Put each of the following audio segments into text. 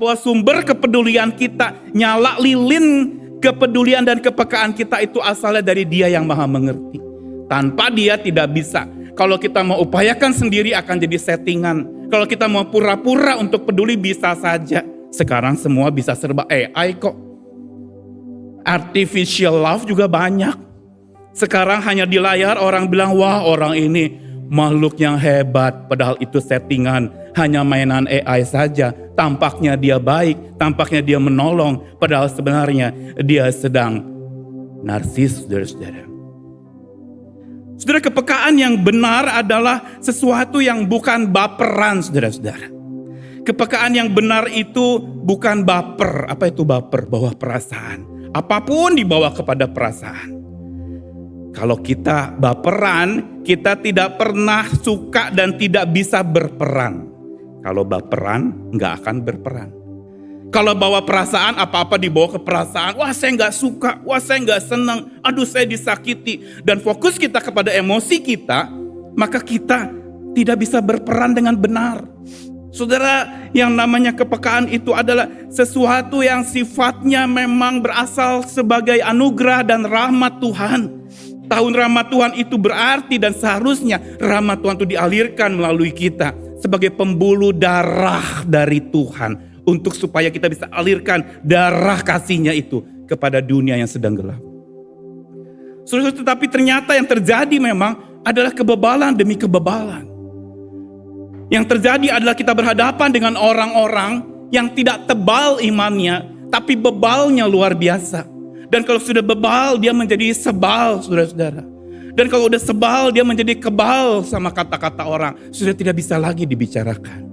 Bahwa sumber kepedulian kita, nyala lilin kepedulian dan kepekaan kita itu asalnya dari Dia yang Maha Mengerti. Tanpa Dia tidak bisa. Kalau kita mau upayakan sendiri akan jadi settingan. Kalau kita mau pura-pura untuk peduli bisa saja. Sekarang semua bisa serba AI kok. Artificial love juga banyak. Sekarang hanya di layar orang bilang, wah orang ini makhluk yang hebat. Padahal itu settingan, hanya mainan AI saja. Tampaknya dia baik, tampaknya dia menolong. Padahal sebenarnya dia sedang narsis, saudara-saudara. Saudara, kepekaan yang benar adalah sesuatu yang bukan baperan, saudara-saudara. Kepekaan yang benar itu bukan baper. Apa itu baper? Bawah perasaan. Apapun dibawa kepada perasaan. Kalau kita baperan, kita tidak pernah suka dan tidak bisa berperan. Kalau baperan, nggak akan berperan. Kalau bawa perasaan, apa-apa dibawa ke perasaan. Wah saya nggak suka, wah saya nggak senang, aduh saya disakiti. Dan fokus kita kepada emosi kita, maka kita tidak bisa berperan dengan benar. Saudara, yang namanya kepekaan itu adalah sesuatu yang sifatnya memang berasal sebagai anugerah dan rahmat Tuhan. Tahun rahmat Tuhan itu berarti dan seharusnya rahmat Tuhan itu dialirkan melalui kita sebagai pembuluh darah dari Tuhan untuk supaya kita bisa alirkan darah kasih-Nya itu kepada dunia yang sedang gelap. Saudara, tetapi ternyata yang terjadi memang adalah kebebalan demi kebebalan. Yang terjadi adalah kita berhadapan dengan orang-orang yang tidak tebal imannya, tapi bebalnya luar biasa. Dan kalau sudah bebal, dia menjadi sebal, saudara-saudara. Dan kalau udah sebal, dia menjadi kebal sama kata-kata orang. Sudah tidak bisa lagi dibicarakan.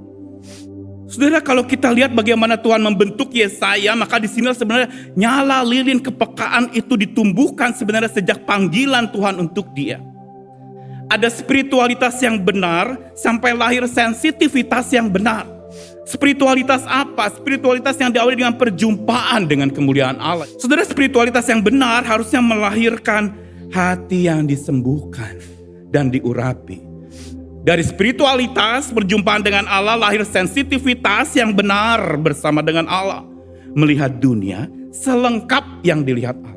Saudara, kalau kita lihat bagaimana Tuhan membentuk Yesaya, maka di sini sebenarnya nyala lilin kepekaan itu ditumbuhkan sebenarnya sejak panggilan Tuhan untuk dia. Ada spiritualitas yang benar sampai lahir sensitivitas yang benar. Spiritualitas apa? Spiritualitas yang diawali dengan perjumpaan dengan kemuliaan Allah. Saudara, spiritualitas yang benar harusnya melahirkan hati yang disembuhkan dan diurapi. Dari spiritualitas perjumpaan dengan Allah lahir sensitivitas yang benar bersama dengan Allah. Melihat dunia selengkap yang dilihat Allah.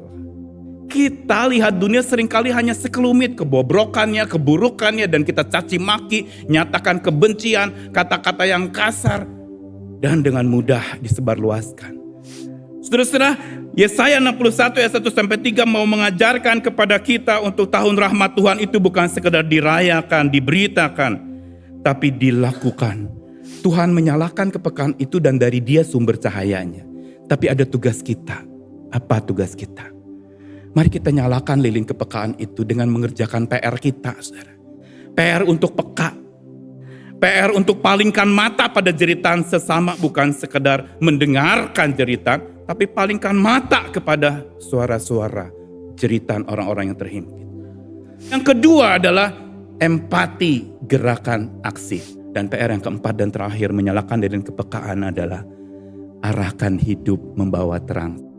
Kita lihat dunia seringkali hanya sekelumit kebobrokannya, keburukannya, dan kita caci maki, nyatakan kebencian, kata-kata yang kasar, dan dengan mudah disebarluaskan. Saudara-saudara, Yesaya 61 ayat 1-3 mau mengajarkan kepada kita untuk tahun rahmat Tuhan itu bukan sekedar dirayakan, diberitakan, tapi dilakukan. Tuhan menyalakan kepekaan itu dan dari Dia sumber cahayanya. Tapi ada tugas kita. Apa tugas kita? Mari kita nyalakan lilin kepekaan itu dengan mengerjakan PR kita, saudara. PR untuk peka. PR untuk palingkan mata pada jeritan sesama, bukan sekedar mendengarkan jeritan, tapi palingkan mata kepada suara-suara jeritan orang-orang yang terhimpit. Yang kedua adalah empati, gerakan, aksi. Dan PR yang keempat dan terakhir menyalakan lilin kepekaan adalah arahkan hidup membawa terang.